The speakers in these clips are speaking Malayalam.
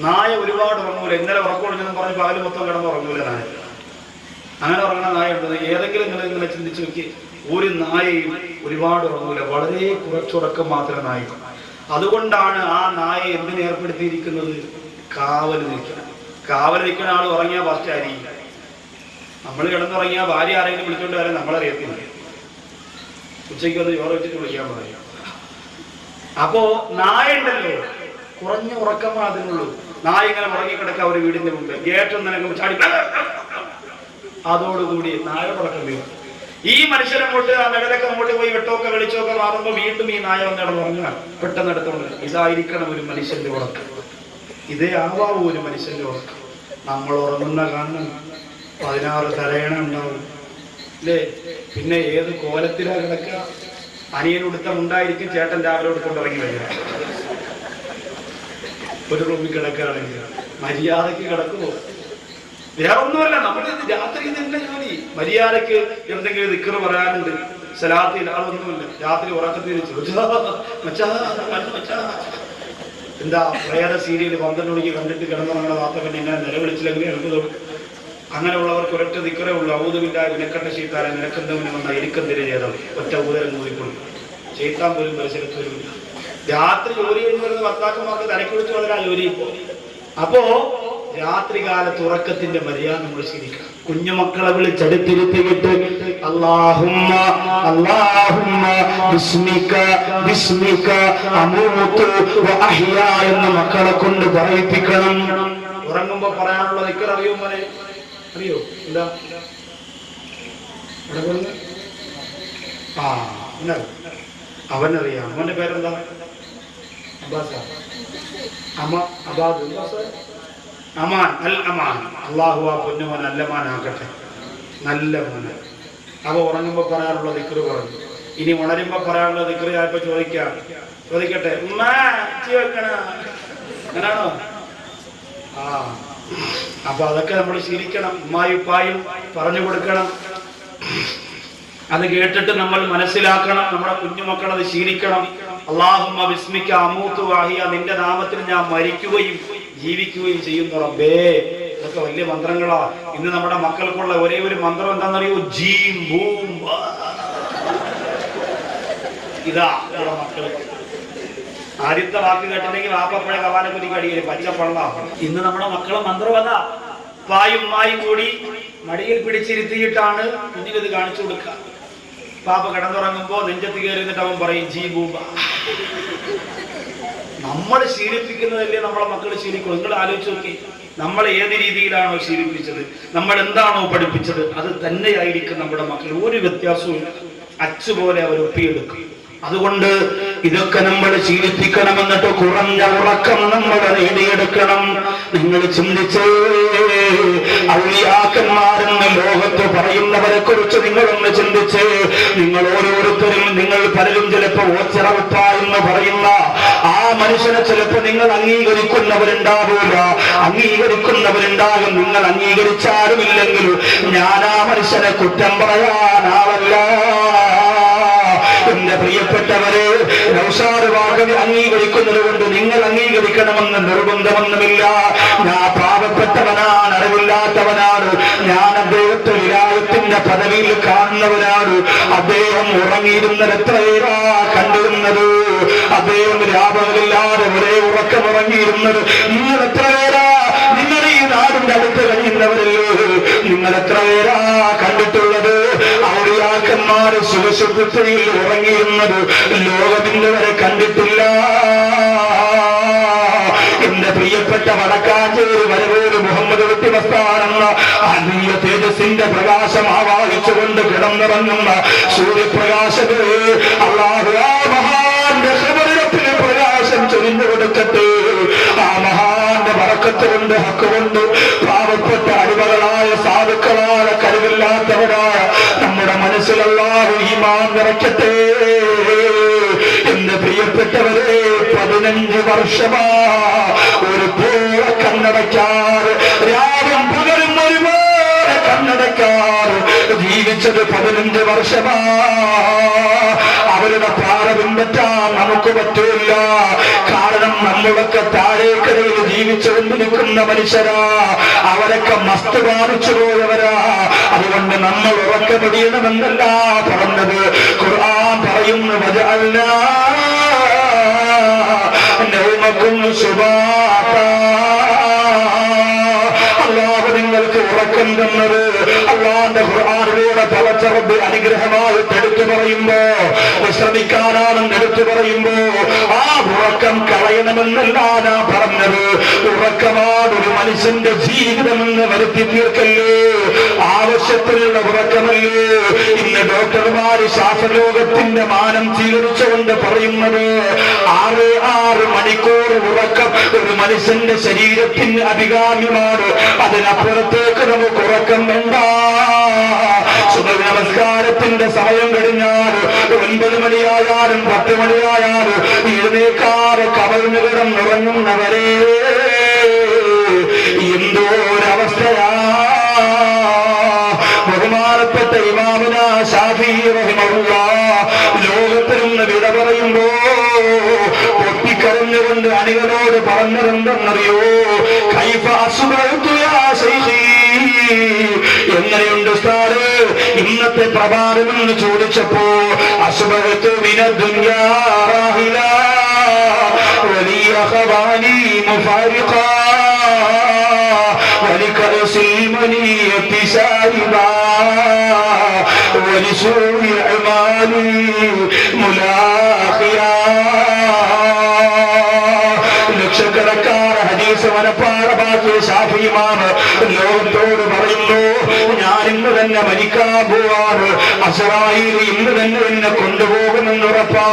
നായ ഒരുപാട് ഉറങ്ങൂല. ഇന്നലെ ഉറക്കമൊഴിഞ്ഞെന്ന് പറഞ്ഞ് പകല് മൊത്തം കിടന്നുറങ്ങൂല നായ. അങ്ങനെ ഉറങ്ങുന്ന നായ ഉണ്ടെന്ന് ഏതെങ്കിലും നിങ്ങൾ ഇങ്ങനെ ചിന്തിച്ചു നോക്കി. ഒരു നായയും ഒരുപാട് ഉറങ്ങൂല, വളരെ കുറച്ചുറക്കം മാത്രമേ നായ. അതുകൊണ്ടാണ് ആ നായ എന്തിനെ ഏർപ്പെടുത്തിയിരിക്കുന്നത്? കാവൽ നിൽക്കണം. കാവൽ നിൽക്കുന്ന ആൾ ഉറങ്ങിയാൽ ഫസ്റ്റ് ആയിരിക്കും. നമ്മൾ കിടന്നുറങ്ങിയാൽ ഭാര്യ ആരെങ്കിലും വിളിച്ചോണ്ട് വരാൻ നമ്മളറിയത്തില്ല. ഉച്ചയ്ക്ക് വന്ന് ചോറ് വെച്ചിട്ട് വിളിക്കാൻ പറയും. അപ്പോ നായ ഉണ്ടല്ലോ, കുറഞ്ഞ ഉറക്കമേ അതിനുള്ളൂ. നായ ഇങ്ങനെ ഉറങ്ങിക്കിടക്കുക ഒരു വീടിന്റെ മുമ്പ്, ഗേറ്റൊന്നും നിനക്ക് ചാടി, അതോടുകൂടി നായ ഉറക്കം വീഴും. ഈ മനുഷ്യനങ്ങോട്ട് ആ മെഡലൊക്കെ അങ്ങോട്ട് പോയി വെട്ടമൊക്കെ വെളിച്ചമൊക്കെ മാറുമ്പോൾ വീണ്ടും ഈ നായ വന്നിടന്ന് ഉറങ്ങണം. പെട്ടെന്ന് എടുത്തോണ്ട് ഇതായിരിക്കണം ഒരു മനുഷ്യന്റെ ഉറക്കം. ഇതേ ആവാവൂ ഒരു മനുഷ്യന്റെ ഉറക്കം. നമ്മൾ ഉറങ്ങുന്ന കാരണം 16 തലയണ ഉണ്ടാവും അല്ലേ? പിന്നെ ഏത് കോലത്തിലാ കിടക്കുക? അനിയനുടുത്തം ഉണ്ടായിരിക്കും, ചേട്ടൻ രാവിലെ എടുക്കൊണ്ട് ഇറങ്ങി വരിക. ഒരു റൂമിൽ കിടക്കുകയാണെങ്കിൽ മര്യാദക്ക് കിടക്കുമോ? വേറെ ഒന്നുമല്ല, നമ്മൾ രാത്രി ഇതിന്റെ ജോലി. മര്യാദക്ക് എന്തെങ്കിലും ദിക്ർ പറയാനുണ്ട്, സലാത്തിൽ ആളൊന്നുമില്ല. രാത്രി ഉറക്കത്തിന് എന്താ പ്രേത സീരിയൽ 12 മണിക്ക് കണ്ടിട്ട് കിടന്നുറങ്ങുന്ന വാർത്ത പിന്നെ എങ്ങനെ നിലവിളിച്ചില്ലെങ്കിൽ എനിക്ക് തോന്നും. അങ്ങനെയുള്ളവർക്ക് ഒരൊറ്റ ദിക്റേ ഉള്ളൂ. ഔദുബില്ലാഹി വിനക്കട്ട ശൈത്താനെ നിനക്കെന്തെങ്കിലും വന്നാൽ എനിക്കെന്തിനു ചെയ്തത് ഒറ്റ ഊതരം കൂടിക്കൊടുക്കും. ചെയ്ത്താൻ പോലും പരിസരത്ത് വരില്ല. രാത്രി ജോലി കഴിഞ്ഞ് വരുന്ന ഭർത്താക്കന്മാർക്ക് തലയ്ക്ക് വിളിച്ച് വന്നതിനാ ജോലി ഇപ്പോൾ. അപ്പോ രാത്രികാലത്ത് ഉറക്കത്തിന്റെ മര്യാദ നമ്മൾ ശീലിക്കണം. കുഞ്ഞുമക്കളെ വിളിച്ചെടുത്തിരുത്തിയിട്ട് അല്ലാഹുമ്മ അല്ലാഹുമ്മ ബിസ്മിക ബിസ്മിക അമൂതു വഅഹ്യാ എന്ന് മക്കളെ കൊണ്ട് പറയിപ്പിക്കണം. ഉറങ്ങുമ്പോ പറയാനുള്ള ദിക്ർ അറിയോ മോനെ? അറിയോ? എന്താ അവനറിയാം. അവന്റെ പേരെന്താ? അബ്ബാസ്. അമാൻ. അൽ അമാൻ. അള്ളാഹു ആ പൊന്നുമോൻ അല്ലമാനാകട്ടെ, നല്ല മോനെ. അവ ഉറങ്ങുമ്പോ പറയാനുള്ള ദിക്ർ പറഞ്ഞു. ഇനി ഉണരുമ്പോ പറയാനുള്ള ദിക്ർ ഞാനിപ്പോ ചോദിക്കട്ടെ. ഉമ്മ വെക്കണ അങ്ങനാണോ? അപ്പൊ അതൊക്കെ നമ്മൾ ശീലിക്കണം. ഉമ്മായും ഉപ്പായും പറഞ്ഞു കൊടുക്കണം. അത് കേട്ടിട്ട് നമ്മൾ മനസ്സിലാക്കണം. നമ്മുടെ കുഞ്ഞുമക്കൾ അത് ശീലിക്കണം. അല്ലാഹുമ്മ ബിസ്മിക അമൂതു വഅഹ്യ, നിന്റെ നാമത്തിൽ ഞാൻ മരിക്കുകയും ജീവിക്കുകയും ചെയ്യുന്നു റബ്ബേ. ഇതൊക്കെ വലിയ മന്ത്രങ്ങളാ. ഇന്ന് നമ്മുടെ മക്കൾക്കുള്ള ഒരേ ഒരു മന്ത്രം എന്താണെന്നറിയോ? ജീം ബൂം. ഇതാ നമ്മുടെ മക്കൾക്ക്. ആദ്യത്തെ വാക്ക് കേട്ടില്ലെങ്കിൽ വാപ്പപ്പഴ കവാനെ കുതിക്ക് അടിയിൽ പച്ചപ്പള്ള. ഇന്ന് നമ്മുടെ മക്കളെ മന്ത്രം അതാ. പായും മായും കൂടി മടിയിൽ പിടിച്ചിരുത്തിയിട്ടാണ് കുഞ്ഞിനത് കാണിച്ചു കൊടുക്കുക. പാപ്പ കിടന്നുറങ്ങുമ്പോ നെഞ്ചത്ത് കയറിയിട്ട് അവൻ പറയും ജി ബൂബ. നമ്മൾ ശീലിപ്പിക്കുന്നതല്ലേ നമ്മളെ മക്കൾ ശീലിക്കും. നിങ്ങൾ ആലോചിച്ച് നോക്കി, നമ്മൾ ഏത് രീതിയിലാണോ ശീലിപ്പിച്ചത്, നമ്മൾ എന്താണോ പഠിപ്പിച്ചത്, അത് തന്നെയായിരിക്കും നമ്മുടെ മക്കൾ. ഒരു വ്യത്യാസവും അച്ചുപോലെ അവർ ഒപ്പിയെടുക്കും. അതുകൊണ്ട് ഇതൊക്കെ നമ്മൾ ശീലിപ്പിക്കണം. എന്നിട്ട് കുറഞ്ഞ ഉറക്കം നമ്മൾ നേടിയെടുക്കണം. നിങ്ങൾ ചിന്തിച്ച് ഔലിയാക്കന്മാരെന്ന് ലോകത്ത് പറയുന്നവരെ കുറിച്ച് നിങ്ങളൊന്ന് ചിന്തിച്ച്. നിങ്ങൾ ഓരോരുത്തരും, നിങ്ങൾ പലരും ചിലപ്പോ ഓച്ചറവട്ട എന്ന് പറയുന്ന ആ മനുഷ്യനെ ചിലപ്പോ നിങ്ങൾ അംഗീകരിക്കുന്നവരുണ്ടാവില്ല, അംഗീകരിക്കുന്നവരുണ്ടാകും. നിങ്ങൾ അംഗീകരിച്ചാലും ഇല്ലെങ്കിലും ഞാൻ ആ മനുഷ്യനെ കുറ്റം പറയാനാവല്ല. എന്റെ പ്രിയപ്പെട്ടവരെ, നൗഷാദ് വാഗവി അംഗീകരിക്കുന്നത് കൊണ്ട് നിങ്ങൾ അംഗീകരിക്കണമെന്ന് നിർബന്ധമൊന്നുമില്ല. ഞാൻ പാവപ്പെട്ടവനാണ്, അറിവില്ലാത്തവനാണ്. ഞാൻ അദ്ദേഹത്തെ വിലായത്തിന്റെ പദവിയിൽ കാണുന്നവനാണ്. അദ്ദേഹം ഉറങ്ങിയിരുന്നത് എത്രയേറാ കണ്ടിരുന്നത്. അദ്ദേഹം രാപകലില്ലാതെ ഒരേ ഉറക്കമുറങ്ങിയിരുന്നത് നിങ്ങൾ എത്ര പേരാ? നിങ്ങൾ ഈ നാടിന്റെ അടുത്ത് കഴിയുന്നവരല്ലോ. നിങ്ങൾ എത്ര പേരാ കണ്ടിട്ടുള്ളത്? ഔലിയാക്കന്മാര് സുഖസുഖത്തിൽ ഉറങ്ങിയിരുന്നത് ലോകത്തിന്റെ വരെ കണ്ടിട്ടില്ല. എന്റെ പ്രിയപ്പെട്ട വടക്കാഞ്ചേരി വരവേല് മുഹമ്മദ് വ്യക്തിമസ്ഥാനെന്ന ആത്മീയ തേജസ്സിന്റെ പ്രകാശം ആവാഹിച്ചുകൊണ്ട് കിടന്നിറങ്ങുന്ന സൂര്യപ്രകാശത്തെ അല്ലാഹു ആ മഹാന്റെ ഹൃദയത്തിന് പ്രകാശം ചൊരിഞ്ഞു കൊടുക്കട്ടെ. ആ മഹാന്റെ ബറക്കത്ത് കൊണ്ട്, ഹക്ക് കൊണ്ട് പാവപ്പെട്ട അടിമകളായ സാധുക്കളായ കഴിവില്ലാത്തവരായ നമ്മുടെ മനസ്സിൽ അല്ലാഹു ഈമാൻ നിറയ്ക്കട്ടെ. എന്റെ പ്രിയപ്പെട്ടവരെ, 15 വർഷമാ ഒരു പോലെ കണ്ണടയ്ക്കാറ്, രാവും പകലും ഒരുപോലെ കണ്ണടയ്ക്കാറ് ജീവിച്ചത് 15 വർഷമാ. അവരുടെ പാഠം പറ്റാൻ നമുക്ക് പറ്റില്ല. കാരണം നമ്മളൊക്കെ താഴേക്കരയിൽ ജീവിച്ചുകൊണ്ടിരിക്കുന്ന മനുഷ്യരാ, അവരൊക്കെ മസ്ത് കാണിച്ചു പോയവരാ. അതുകൊണ്ട് നമ്മൾ ഉറക്കമടിയണമെന്നല്ല പറഞ്ഞത്. ഖുർആൻ പറയുന്നു വജഅൽനാ നൗമകും സുബാതാ. അല്ലാഹു നിങ്ങൾക്ക് ഉറക്കം തന്നത് അല്ലാഹുവിന്റെ ഖുർആനിലൂടെ തവച്ച റബ്ബ് അനുഗ്രഹമായിട്ട് എടുത്തു പറയുമ്പോ, വിശ്രമിക്കാനാണെന്ന് എടുത്തു പറയുമ്പോ ആ ഉറക്കം കളയണമെന്നല്ല ഞാൻ പറഞ്ഞത്. ഉറക്കമാണ് ഒരു മനുഷ്യന്റെ ജീവിതമെന്ന് വരുത്തി തീർക്കല്ലേ, ആവശ്യത്തിലുള്ള ഉറക്കമല്ലേ. ഇന്ന് ഡോക്ടർമാര് ശാസ്ത്രലോകത്തിന്റെ മാനം സ്വീകരിച്ചുകൊണ്ട് പറയുന്നത് 6 മണിക്കൂർ ഉറക്കം ഒരു മനുഷ്യന്റെ ശരീരത്തിന് അഭികാമ്യമാണ്. അതിനപ്പുറത്തേക്ക് നമുക്ക് ഉറക്കം വേണ്ട. സുബഹി നമസ്കാരത്തിന്റെ സമയം കഴിഞ്ഞാൽ 9 മണിയായാലും 10 മണിയായാലും എഴുന്നേക്കാറ് കവളിന് കിടന്നുറങ്ങുന്നവരെ എന്തോ ഒരവസ്ഥയാ. ബഹുമാനപ്പെട്ട ഇമാമുന ശാഫിഈ റഹിമഹുല്ലാഹ് ലോകത്തിൽ നിന്ന് വിട പറയുമ്പോ പൊട്ടിക്കരഞ്ഞുകൊണ്ട് അണികളോട് പറഞ്ഞതെന്തെന്നറിയോ? കൈഫ അസ്ബഹ്തു യാ ശൈഖീ, എങ്ങനെയുണ്ട് ഉസ്താദ് ഇന്നത്തെ പ്രഭാതം എന്ന് ചോദിച്ചപ്പോ അസ്ബഹ്തു മിനദ്ദുനിയാ റാഹിലാ വലിയ ഖവാനി മുഫാരിഖാ ولكأس المنية شاربا ولسوء أعمالي ملاخيا. ലക്ഷക്കണക്കാർ ഹദീസ് മനപ്പാഠമാക്കിയ ശാഫി ഇമാം ലോകത്തോട് പറയുന്നു, ഞാൻ ഇന്ന് തന്നെ മരിക്കാൻ പോവാണ്, അസ്റായീൽ ഇന്ന് തന്നെ എന്നെ കൊണ്ടുപോകുമെന്നുറപ്പാ.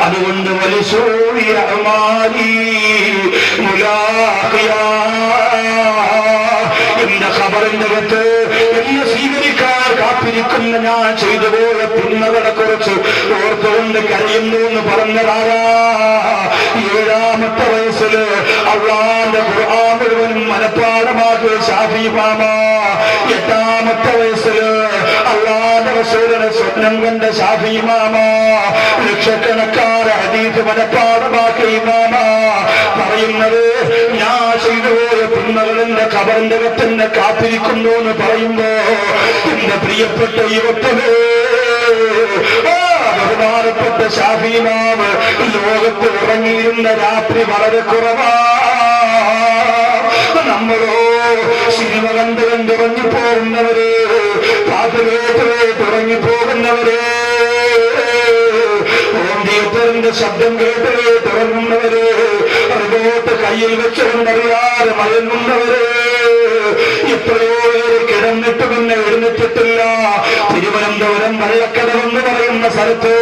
അതുകൊണ്ട് വലിസൂഇ അഅ്മാലി മുലാഖിയാ, എന്റെ ഖബറിന്റെ അകത്ത് എന്നെ സ്വീകരിക്കാൻ കാത്തിരിക്കുന്ന ഞാൻ ചെയ്തു പോയ തിന്മകളെ കുറിച്ച് ഓർത്തുകൊണ്ട് കരയുന്നു എന്ന് പറഞ്ഞതാരാ? 7ാമത്തെ വയസ്സില് അല്ലാഹുവിന്റെ ഖുർആൻ മുഴുവനും മനപ്പാഠമാക്കിയ ശാഫി ഇമാമ. 8ാമത്തെ വയസ്സില് അല്ലാഹുവിന്റെ റസൂലിനെ സ്വപ്നം കണ്ട ശാഫി ഇമാമ. ലക്ഷക്കണക്കാരെ ഹദീസ് മനപ്പാഠമാക്കിയ ഇമാമ പറയുന്നത്, ഞാൻ ചെയ്തു പോയ തിന്മകൾ എന്റെ ഖബറിന്റെ അകത്ത് കാത്തിരിക്കുന്നു എന്ന് പറയുമ്പോ എന്റെ പ്രിയപ്പെട്ട യുവത്വമേ, ബഹുമാനപ്പെട്ട ശാഫി ഇമാം ലോകത്ത് ഉറങ്ങിയിരുന്ന രാത്രി വളരെ കുറവാ. നമ്മളോ സിനിമ കണ്ട് ഉറങ്ങിപ്പോകുന്നവര്, പാട്ട് കേട്ട് ഉറങ്ങിപ്പോകുന്നവര്, ഹോം തിയേറ്ററിന്റെ ശബ്ദം കേട്ട് ഉറങ്ങുന്നവര്, റിമോട്ട് കയ്യിൽ വെച്ചുകൊണ്ടറിയാതെ മയങ്ങുന്നവര്, എത്രയോ പേര് കിടന്നിട്ട് പിന്നെ എഴുന്നേറ്റിട്ടില്ല. തിരുവനന്തപുരം വള്ളക്കടവെന്ന് പറയുന്ന സ്ഥലത്ത്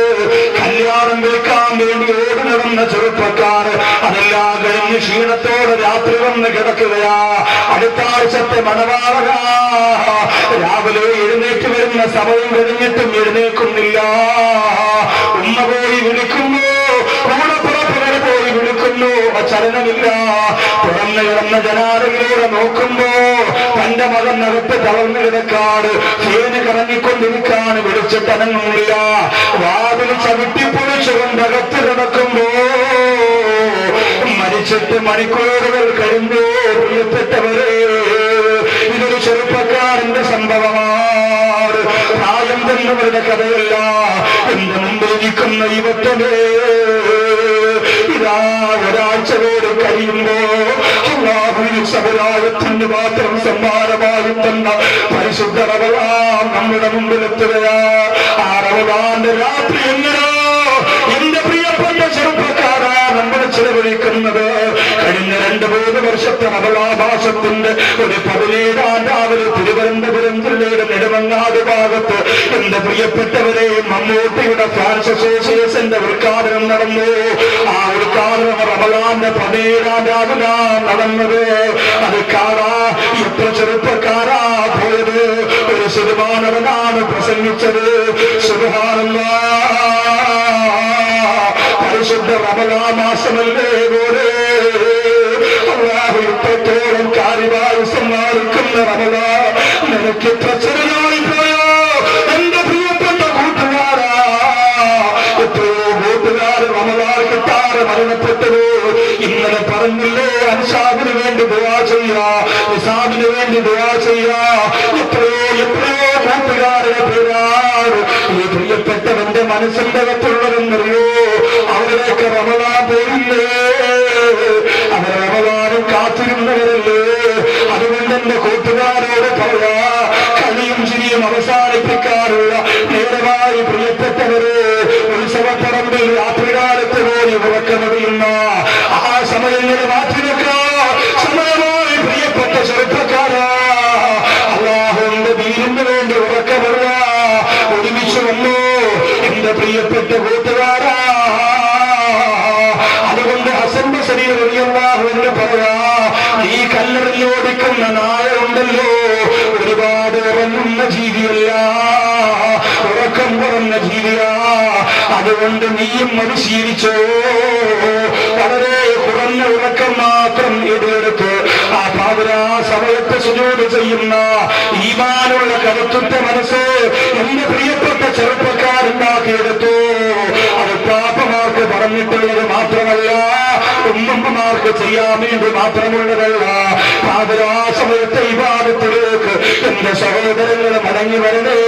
കല്യാണം വിൽക്കാൻ വേണ്ടി ഓടി നടന്ന ചെറുപ്പക്കാർ അതെല്ലാം കഴിഞ്ഞ് ക്ഷീണത്തോടെ രാത്രി വന്ന് കിടക്കുകയാ. അടുത്ത ആഴ്ചത്തെ മണവാളക രാവിലെ എഴുന്നേറ്റ് വരുന്ന സമയം കഴിഞ്ഞിട്ടും എഴുന്നേൽക്കുന്നില്ല. ഉമ്മ പോയി വിളിക്കുന്നു, കൂടപ്പുറപ്പുകൾ പോയി വിളിക്കുന്നു, ചലനമില്ല. തുറന്നു കിടന്ന ജനാലയിലൂടെ നോക്കുമ്പോ തന്റെ മകനകത്ത് തളർന്നു കിടക്കാട്, ഫേന് കറങ്ങിക്കൊണ്ടിരിക്കാണ്, വിളിച്ചിട്ടനങ്ങുന്നില്ല. വാതിൽ ചവിട്ടിപ്പൊളിച്ചുകൊണ്ട് അകത്ത് കിടക്കുമ്പോ മരിച്ചിട്ട് മണിക്കൂറുകൾ കഴിഞ്ഞു. പ്രിയപ്പെട്ടവരെ, ഇതൊരു ചെറുപ്പക്കാരന്റെ സംഭവമാണ്, പ്രായം തന്നവരുടെ കഥയല്ല. എന്റെ മുമ്പിൽ ഇരിക്കുന്ന യുവത്വമേ, ഇതാ ഒരാഴ്ച പേര് കഴിയുമ്പോ അല്ലാഹുവിന്റെ സബരായത്തിന് മാത്രം സമ്മാനമായി തന്ന പരിശുദ്ധ റമളാൻ നമ്മുടെ മുമ്പിലെത്തുകയാ. ആ റമളാന്റെ രാത്രി എങ്ങനെയോ എന്റെ പ്രിയപ്പെട്ട ചെറുപ്പക്കാരാ നമ്മൾ ചിലവഴിക്കുന്നത്. കഴിഞ്ഞ 2-3 വർഷത്തെ റമളാൻ ഒരു 17-ാം രാവിലെ തിരുവനന്തപുരം ജില്ലയുടെ നെടുമങ്ങാട് ഭാഗത്ത് എന്റെ പ്രിയപ്പെട്ടവരെ മമ്മൂട്ടിയുടെ ഫാൻസ് അസോസിയേഷന്റെ ഉദ്ഘാടനം നടന്നു. ആ ഉദ്ഘാടനം റമളാന്റെ 17-ാം രാവിലെ നടന്നത്. അത് കാണാ എത്ര ചെറുപ്പക്കാരാ പോയത്. ഒരു ശതമാനവനാണ് പ്രസംഗിച്ചത്. സുബ്ഹാനല്ലാഹ്, പരിശുദ്ധ റമളാൻ മാസമല്ലേ പോലെ അല്ലാഹു ഇത്രത്തോളം കാര്യമായി സമ്മാനിക്കുന്ന റമളാൻ നിനക്ക് പ്രചരണമായി പോയോ എന്റെ പ്രിയപ്പെട്ട കൂട്ടുകാരാ? എത്രയോ കൂട്ടുകാർ റമളാൻ കിട്ടാതെ മരണപ്പെട്ടു. ഇന്നലെ പറഞ്ഞ കാണുന്നില്ലേ, അൻസാബിന് വേണ്ടി ദുആ ചെയ്യാ, നിസാബിന് വേണ്ടി ദുആ ചെയ്യാ. എത്രയോ കൂട്ടുകാരുടെ പേരാണ് ഈ പ്രിയപ്പെട്ടവന്റെ മനസ്സിന്റെ അകത്തുള്ളതെന്നറിയോ? അവരൊക്കെ റമളാൻ പോയില്ലേ, അവർ റമളാനും കാത്തിരുന്നവരല്ലേ. അതുകൊണ്ട് എന്റെ കൂട്ടുകാരോട് പറയാ, കളിയും ചിരിയും അവസാനിപ്പിക്കാറുള്ള നേരമായി പ്രിയപ്പെട്ടവരെ, ഉത്സവപ്പറമ്പിൽ രാത്രികാലത്ത് പോയി ഉറക്കമറിയുന്ന ആ സമയങ്ങളെ മാറ്റിവെക്കാ സമയമായി പ്രിയപ്പെട്ട ചെറുപ്പക്കാരാ, അല്ലാഹുവിന്റെ ദീനിന് വേണ്ടി ഉറക്കമറിയ ഒരുമിച്ച് വന്നു എന്റെ പ്രിയപ്പെട്ട കൂട്ടുകാരാ. അതുകൊണ്ട് ഹസൻ ബസരി റളിയല്ലാഹു അൻഹു പറയാ, ഈ കല്ലെറിഞ്ഞോടിക്കുന്ന നായ ഉണ്ടല്ലോ, ഒരുപാട് ഉറങ്ങുന്ന ജീവിയല്ല, ഉറക്കം കുറഞ്ഞ ജീവിയാ. അതുകൊണ്ട് നീയും പരിശീലിച്ചോ, വളരെ കുറഞ്ഞ ഉറക്കം മാത്രം എതിരെടുത്ത് ആ പാതിരാ സമയത്ത് സുജൂദ് ചെയ്യുന്ന ഈമാനുള്ള കരുത്തുറ്റ മനസ്സ് എന്റെ പ്രിയപ്പെട്ട ചെറുപ്പക്കാരുണ്ടാക്കിയെടുത്തു. അത് പാപ്പമാർക്ക് പറഞ്ഞിട്ടുള്ളത് മാത്രമല്ല, ഉമ്മമാർക്ക് ചെയ്യാൻ വേണ്ടി മാത്രമുള്ളതല്ല. പാതിരാ സമയത്തെ ഇബാദത്തിലേക്ക് എന്റെ സഹോദരങ്ങൾ മടങ്ങി വരണേ.